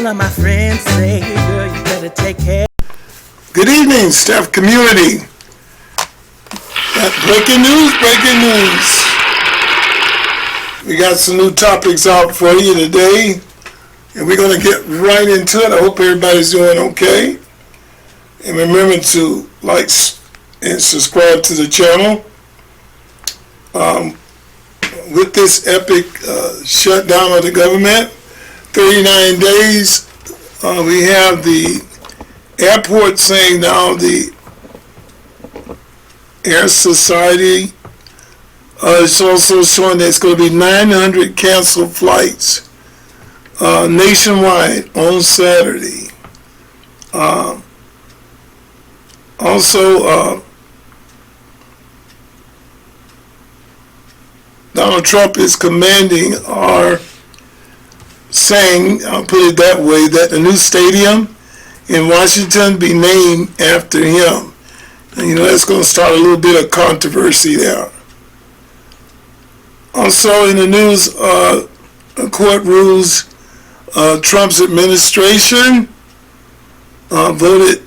of my friends say, girl, you better take care. Good evening, Steph community. Breaking news. We got some new topics out for you today, and we're going to get right into it. I hope everybody's doing okay. And remember to like and subscribe to the channel. With this epic shutdown of the government, 39 days, we have the airport saying now the Air Society is also showing that it's going to be 900 canceled flights nationwide on Saturday. Also, Donald Trump is commanding or saying, I'll put it that way, that the new stadium in Washington be named after him. And, that's going to start a little bit of controversy there. Also in the news, a court rules Trump's administration voted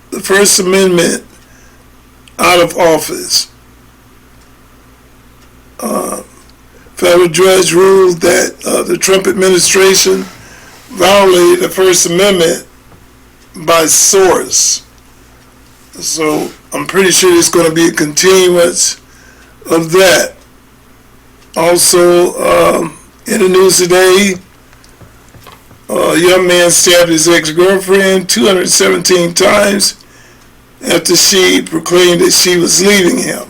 the First Amendment out of office. Federal judge ruled that the Trump administration violated the First Amendment by source. So I'm pretty sure it's going to be a continuance of that. Also, in the news today, a young man stabbed his ex-girlfriend 217 times after she proclaimed that she was leaving him.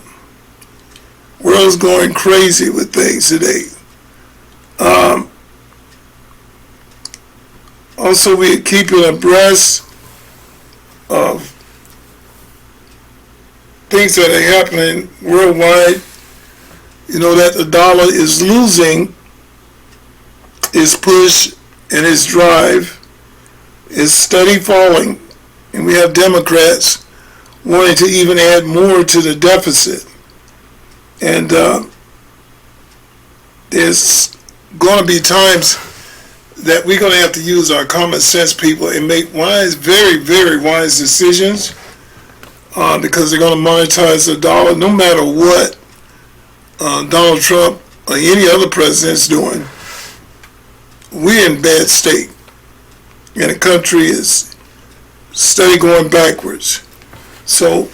World's going crazy with things today. Also, we're keeping abreast of things that are happening worldwide. That the dollar is losing its push and its drive. Is steady falling, and we have Democrats wanting to even add more to the deficit. And there's going to be times that we're going to have to use our common sense, people, and make wise, very, very wise decisions because they're going to monetize the dollar no matter what Donald Trump or any other president's doing. We're in bad state, and the country is steady going backwards. So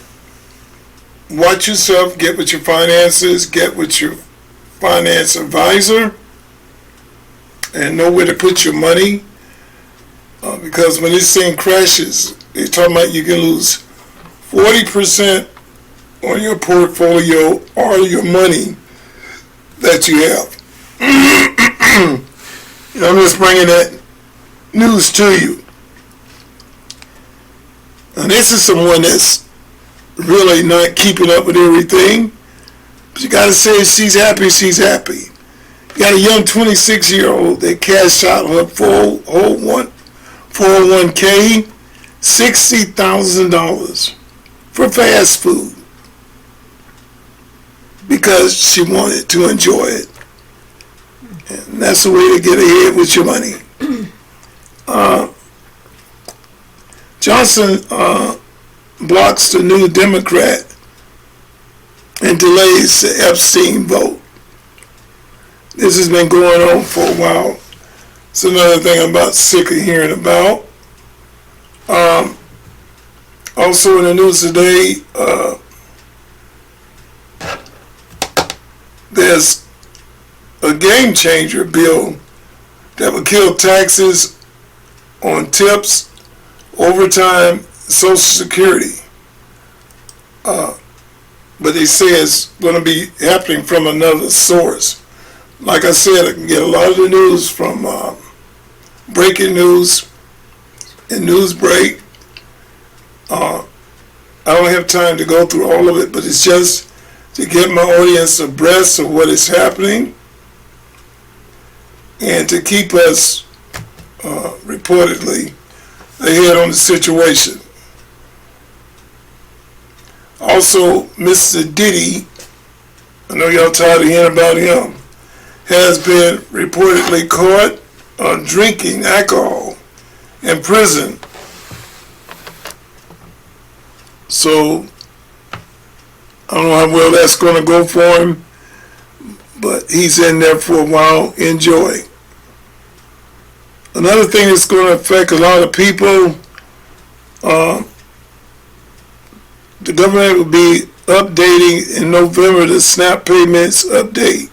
watch yourself, get with your finances, get with your finance advisor, and know where to put your money. Because when this thing crashes, they're talking about you can lose 40% on your portfolio or your money that you have. I'm just bringing that news to you. And this is someone that's really not keeping up with everything. But you got to say if she's happy, she's happy. You got a young 26-year-old that cashed out her 401k, $60,000 for fast food because she wanted to enjoy it. And that's the way to get ahead with your money. Johnson blocks the new Democrat and delays the Epstein vote. This has been going on for a while. It's another thing I'm about sick of hearing about. Also in the news today, there's a game changer bill that would kill taxes on tips, overtime, Social Security. But they say it's going to be happening from another source. Like I said, I can get a lot of the news from Breaking News and Newsbreak. I don't have time to go through all of it, but it's just to get my audience abreast of what is happening and to keep us reportedly ahead on the situation. Also, Mr. Diddy, I know y'all tired of hearing about him, has been reportedly caught drinking alcohol in prison. So I don't know how well that's going to go for him, but he's in there for a while. Enjoy. Another thing that's going to affect a lot of people, the government will be updating in November the SNAP payments update.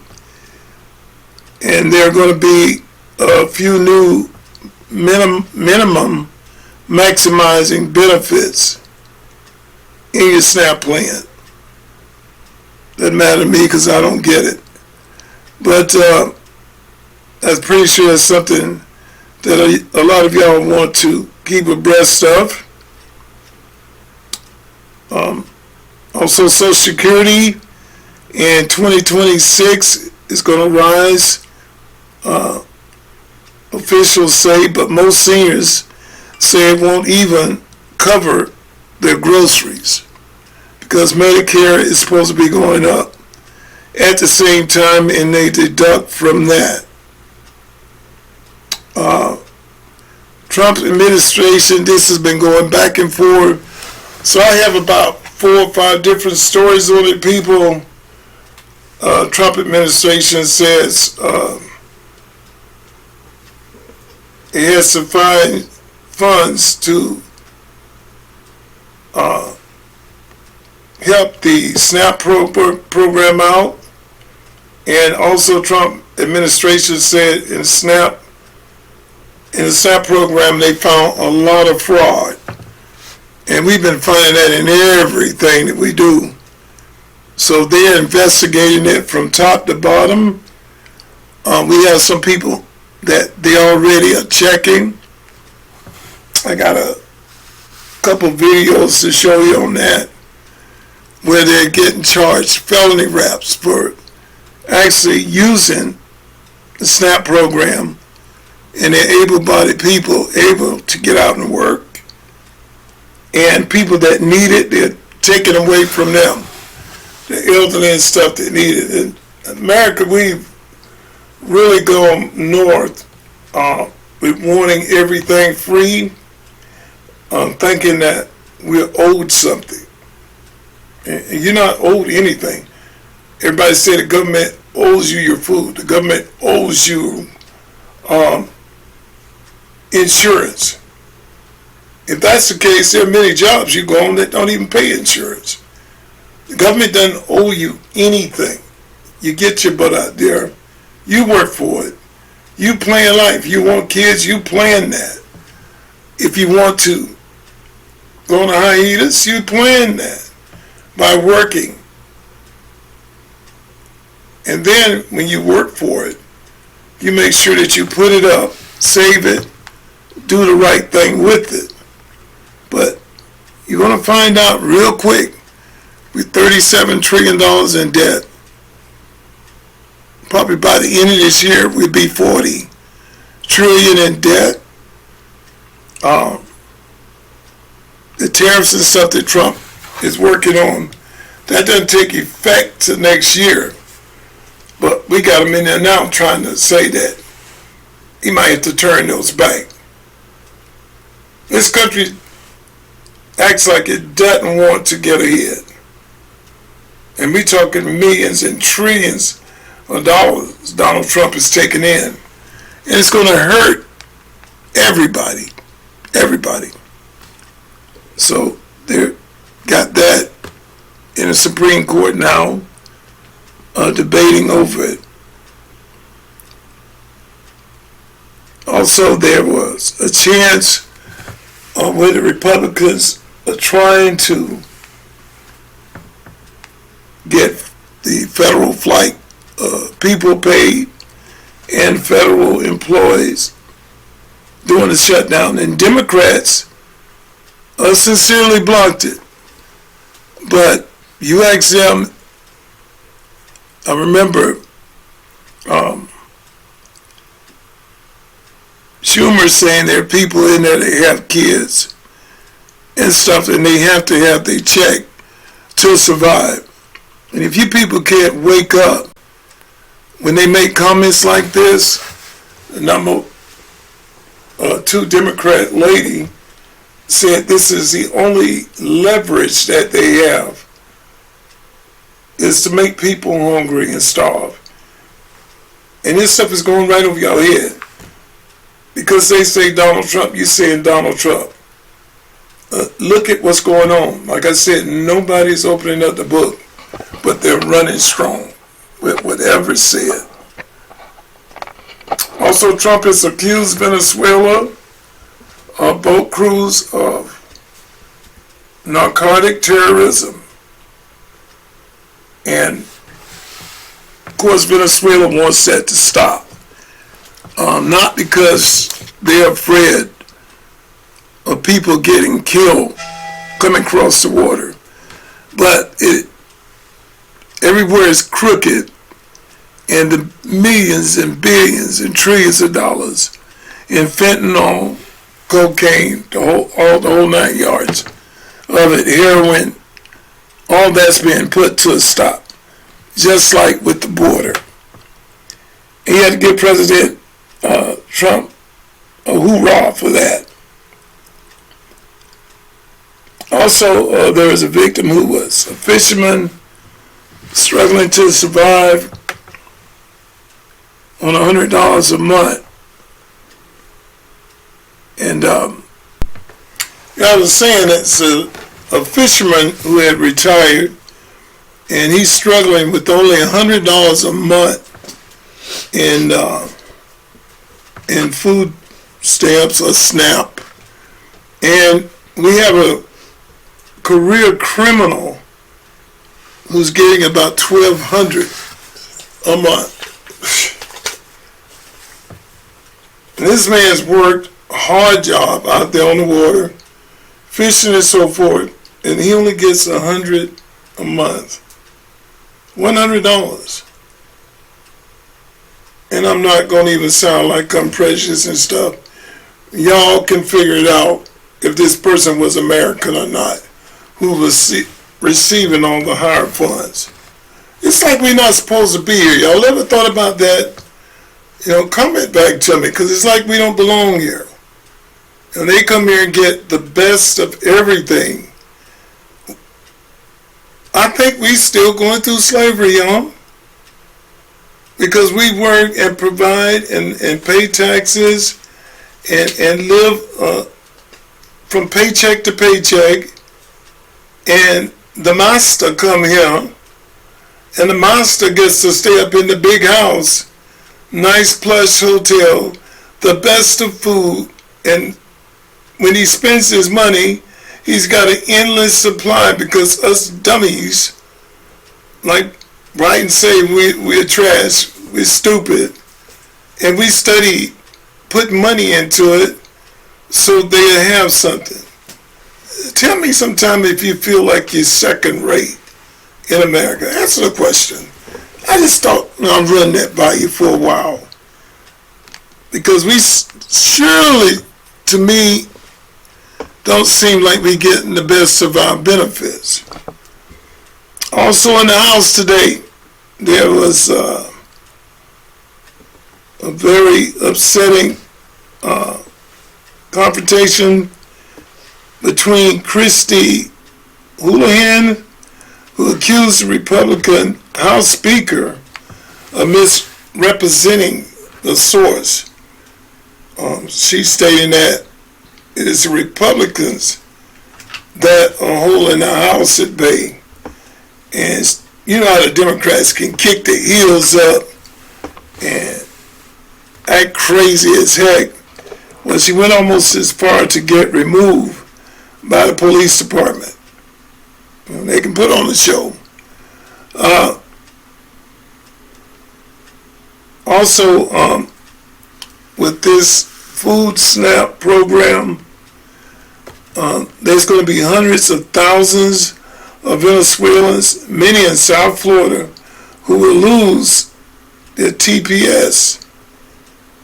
And there are going to be a few new minimum maximizing benefits in your SNAP plan. Doesn't matter to me because I don't get it. But I'm pretty sure it's something that a lot of y'all want to keep abreast of. Also, Social Security in 2026 is going to rise. Officials say, but most seniors say it won't even cover their groceries because Medicare is supposed to be going up at the same time, and they deduct from that. Trump administration, this has been going back and forth. So I have about 4 or 5 different stories on it. People, Trump administration says it has to find funds to help the SNAP program out. And also Trump administration said in the SNAP program they found a lot of fraud. And we've been finding that in everything that we do. So they're investigating it from top to bottom. We have some people that they already are checking. I got a couple videos to show you on that, where they're getting charged felony raps for actually using the SNAP program, and they're able-bodied people able to get out and work. And people that need it, they're taken away from them. The elderly and stuff that need it. In America, we've really gone north with wanting everything free, thinking that we're owed something. And you're not owed anything. Everybody say the government owes you your food. The government owes you insurance. If that's the case, there are many jobs you go on that don't even pay insurance. The government doesn't owe you anything. You get your butt out there. You work for it. You plan life. You want kids, you plan that. If you want to go on a hiatus, you plan that by working. And then when you work for it, you make sure that you put it up, save it, do the right thing with it. But you're going to find out real quick, with $37 trillion in debt, probably by the end of this year, we'll be $40 trillion in debt. The tariffs and stuff that Trump is working on, that doesn't take effect till next year. But we got him in there now trying to say that he might have to turn those back. This country acts like it doesn't want to get ahead. And we talking millions and trillions of dollars Donald Trump is taking in. And it's going to hurt everybody. Everybody. So they got that in the Supreme Court now, debating over it. Also, there was a chance where the Republicans are trying to get the federal flight people paid and federal employees during the shutdown, and Democrats sincerely blocked it. But you ask them, I remember Schumer saying there are people in there that have kids and stuff, and they have to have their check to survive. And if you people can't wake up when they make comments like this, and I'm two Democrat lady said this is the only leverage that they have is to make people hungry and starve. And this stuff is going right over your head. Because they say Donald Trump, you're saying Donald Trump. Look at what's going on. Like I said, nobody's opening up the book, but they're running strong with whatever is said. Also, Trump has accused Venezuela of boat crews of narcotic terrorism. And, of course, Venezuela wants that to stop. Not because they're afraid of people getting killed coming across the water, but everywhere is crooked, and the millions and billions and trillions of dollars in fentanyl, cocaine, the whole 9 yards of it, heroin, all that's being put to a stop, just like with the border. He had to give President Trump a hoorah for that. Also, there was a victim who was a fisherman struggling to survive on $100 a month. And I was saying it's a fisherman who had retired, and he's struggling with only $100 a month in food stamps or SNAP. And we have a career criminal who's getting about $1,200 a month. And this man's worked a hard job out there on the water, fishing and so forth, and he only gets $100 a month. $100. And I'm not going to even sound like I'm precious and stuff. Y'all can figure it out if this person was American or not, who was receiving all the higher funds. It's like we're not supposed to be here. Y'all ever thought about that? Comment back to me, because it's like we don't belong here. And they come here and get the best of everything. I think we still going through slavery, y'all. Because we work and provide and pay taxes and live from paycheck to paycheck. And the master come here, and the master gets to stay up in the big house, nice plush hotel, the best of food, and when he spends his money, he's got an endless supply, because us dummies, like Brian say, we're trash, we're stupid, and we study, put money into it so they'll have something. Tell me sometime if you feel like you're second rate in America. Answer the question. I just thought I'd run that by you for a while. Because we surely, to me, don't seem like we're getting the best of our benefits. Also in the House today, there was a very upsetting confrontation between Christy Houlihan, who accused the Republican House Speaker of misrepresenting the source. She's stating that it is the Republicans that are holding the House at bay. And you know how the Democrats can kick their heels up and act crazy as heck. Well, she went almost as far to get removed by the police department. They can put on the show. Also, with this food SNAP program, there's going to be hundreds of thousands of Venezuelans, many in South Florida, who will lose their TPS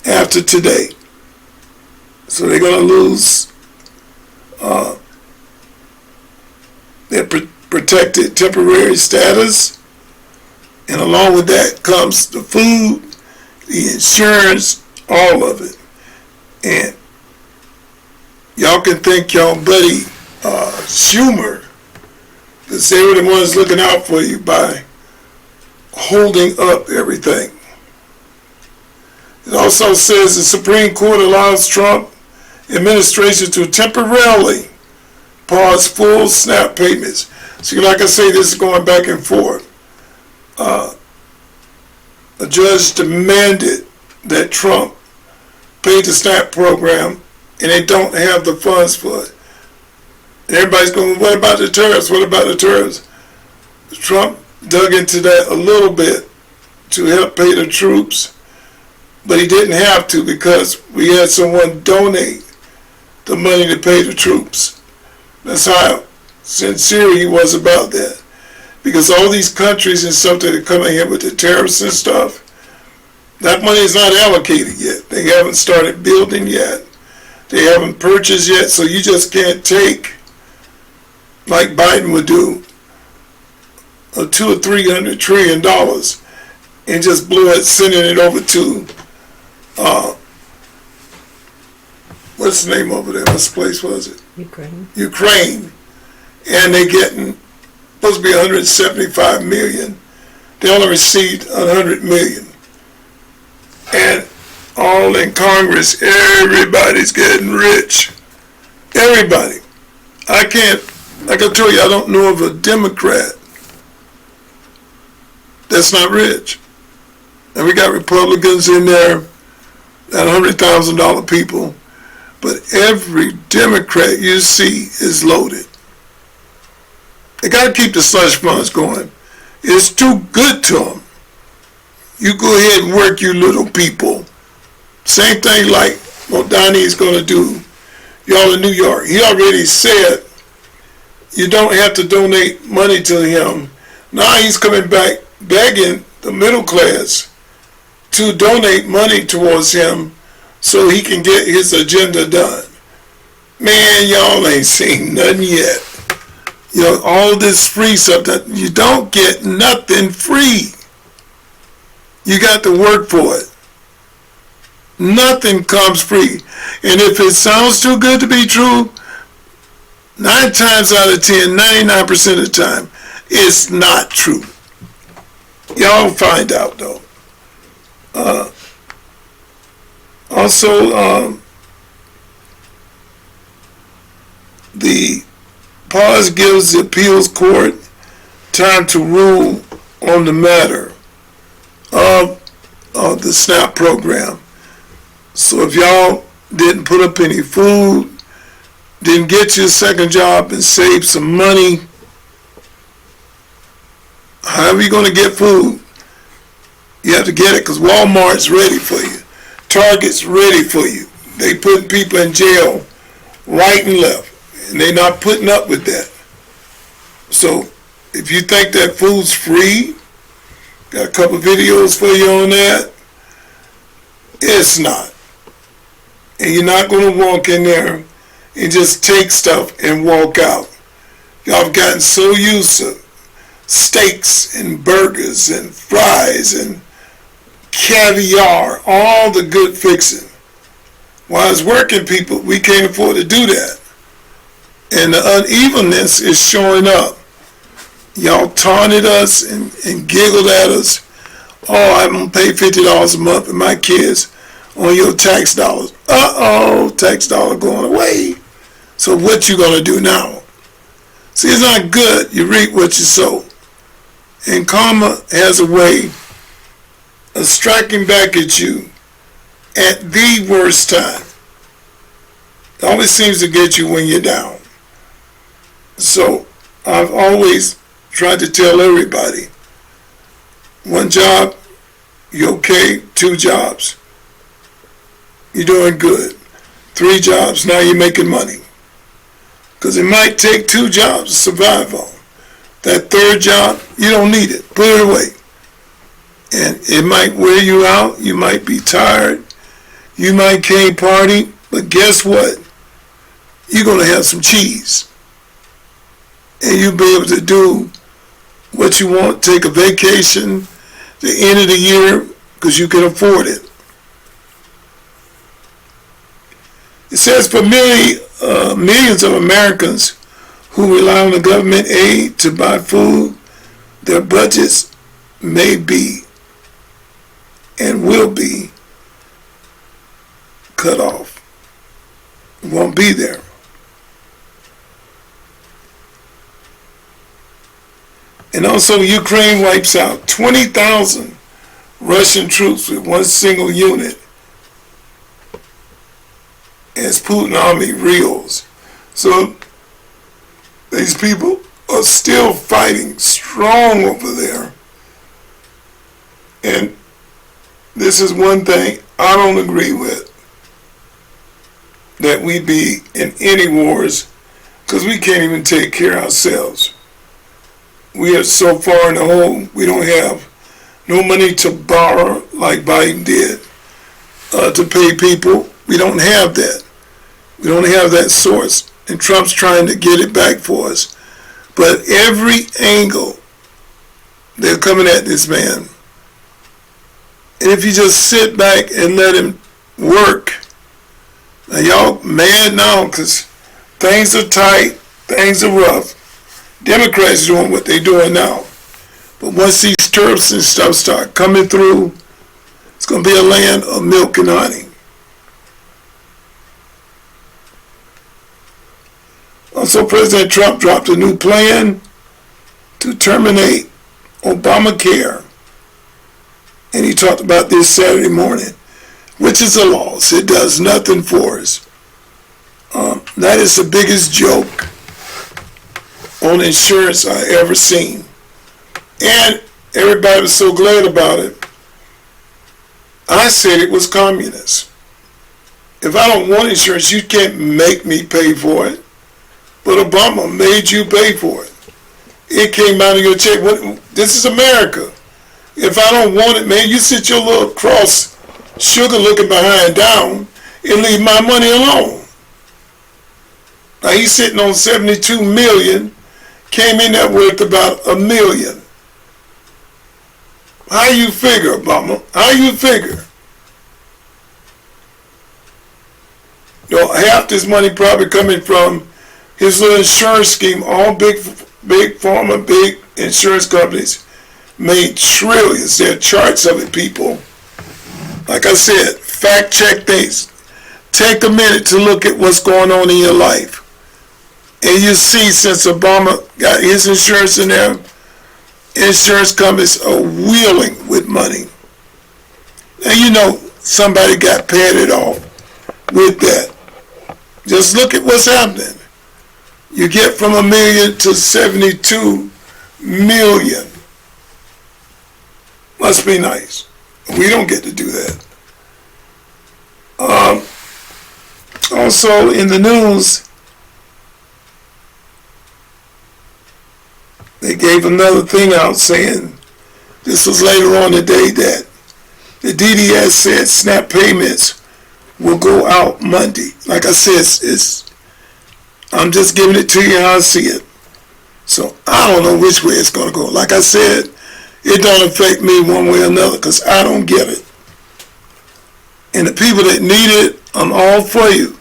after today. So they're going to lose their protected temporary status, and along with that comes the food, the insurance, all of it. And y'all can thank y'all buddy Schumer, because they were the ones looking out for you by holding up everything. It also says the Supreme Court allows Trump administration to temporarily pause full SNAP payments. So like I say, this is going back and forth. A judge demanded that Trump pay the SNAP program, and they don't have the funds for it. And everybody's going, what about the tariffs? What about the tariffs? Trump dug into that a little bit to help pay the troops, but he didn't have to because we had someone donate the money to pay the troops. That's how sincere he was about that. Because all these countries and stuff that are coming here with the tariffs and stuff, that money is not allocated yet. They haven't started building yet. They haven't purchased yet, so you just can't take, like Biden would do, a $200 or $300 trillion and just blow it, sending it over to, what's the name over there? What's the place was it? Ukraine. And they getting, supposed to be 175 million. They only received 100 million. And all in Congress, everybody's getting rich. Everybody. I can't, like I told you, I don't know of a Democrat that's not rich. And we got Republicans in there, that $100,000 people. But every Democrat you see is loaded. They got to keep the slush funds going. It's too good to them. You go ahead and work, you little people. Same thing like what Donnie is going to do. Y'all in New York. He already said you don't have to donate money to him. Now he's coming back begging the middle class to donate money towards him so he can get his agenda done. Man, y'all ain't seen nothing yet. You know, all this free stuff, that you don't get nothing free. You got to work for it. Nothing comes free. And if it sounds too good to be true, 9 times out of 10, 99% of the time, it's not true. Y'all find out though. Also, the pause gives the appeals court time to rule on the matter of the SNAP program. So if y'all didn't put up any food, didn't get your second job and save some money, however you're going to get food, you have to get it because Walmart's ready for you. Target's ready for you. They putting people in jail right and left, and they're not putting up with that. So if you think that food's free, got a couple videos for you on that. It's not. And you're not going to walk in there and just take stuff and walk out. Y'all have gotten so used to steaks and burgers and fries and caviar, all the good fixing. While as working people, we can't afford to do that. And the unevenness is showing up. Y'all taunted us and giggled at us. Oh, I'm going to pay $50 a month for my kids on your tax dollars. Uh-oh, tax dollar going away. So what you going to do now? See, it's not good. You reap what you sow. And karma has a way of striking back at you at the worst time. It always seems to get you when you're down. So I've always tried to tell everybody, 1 job, you're okay. 2 jobs, you're doing good. 3 jobs, now you're making money. Because it might take 2 jobs to survive on. That 3rd job, you don't need it. Put it away. And it might wear you out. You might be tired. You might can't party. But guess what? You're going to have some cheese. And you'll be able to do what you want. Take a vacation the end of the year because you can afford it. It says for millions of Americans who rely on the government aid to buy food, their budgets may be and will be cut off. It won't be there. And also, Ukraine wipes out 20,000 Russian troops with one single unit as Putin army reels. So these people are still fighting strong over there. And this is one thing I don't agree with, that we be in any wars, because we can't even take care of ourselves. We are so far in the hole, we don't have no money to borrow like Biden did to pay people. We don't have that. We don't have that source. And Trump's trying to get it back for us. But every angle, they're coming at this man. And if you just sit back and let him work, now y'all mad now because things are tight, things are rough. Democrats doing what they're doing now. But once these tariffs and stuff start coming through, it's going to be a land of milk and honey. Also, President Trump dropped a new plan to terminate Obamacare. And he talked about this Saturday morning, which is a loss. It does nothing for us. That is the biggest joke on insurance I ever seen. And everybody was so glad about it. I said it was communist. If I don't want insurance, you can't make me pay for it. But Obama made you pay for it. It came out of your check. This is America. If I don't want it, man, you sit your little cross sugar looking behind down and leave my money alone. Now he's sitting on 72 million, came in there worth about $1 million. How you figure, Obama? How you figure? You know, half this money probably coming from his little insurance scheme. All big pharma, big insurance companies made trillions. There are charts of it, people. Like I said, fact check things. Take a minute to look at what's going on in your life. And you see, since Obama got his insurance in there, insurance companies are wheeling with money. And you know, somebody got padded off with that. Just look at what's happening. You get from $1 million to 72 million. Must be nice. We don't get to do that. Also in the news, they gave another thing out saying, this was later on today, that the DDS said SNAP payments will go out Monday. Like I said, I'm just giving it to you how I see it. So I don't know which way it's going to go. Like I said, it don't affect me one way or another because I don't get it. And the people that need it, I'm all for you.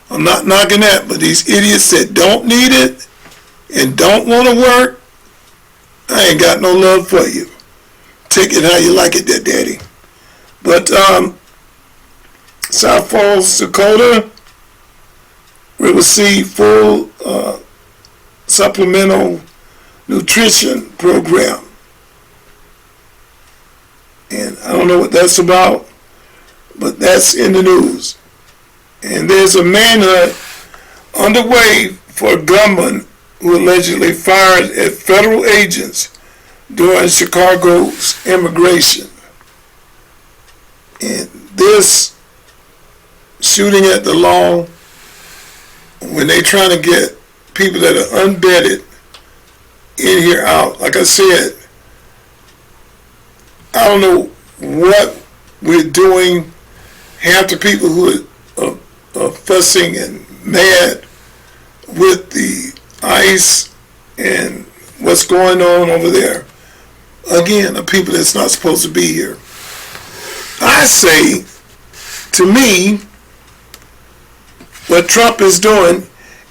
I'm not knocking that, but these idiots that don't need it and don't want to work, I ain't got no love for you. Take it how you like it there, Daddy. But South Falls, Dakota, we will see full supplemental nutrition program. And I don't know what that's about, but that's in the news. And there's a manhunt underway for a gunman who allegedly fired at federal agents during Chicago's immigration. And this shooting at the law, when they trying to get people that are unvetted in here out, like I said, I don't know what we're doing. Half the people who are fussing and mad with the ICE and what's going on over there, again, are people that's not supposed to be here. I say, to me, what Trump is doing,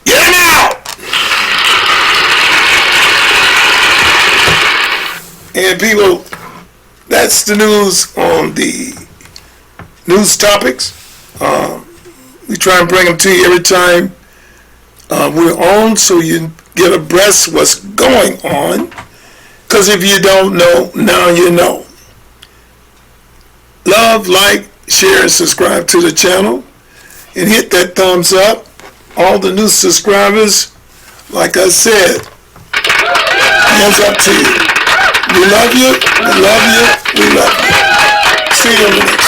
get him out! And people, that's the news on the news topics. We try and bring them to you every time we're on, so you get abreast what's going on. Because if you don't know, now you know. Love, like, share, and subscribe to the channel. And hit that thumbs up. All the new subscribers, like I said, hands up to you. We love you, we love you, we love you. See you in the next one.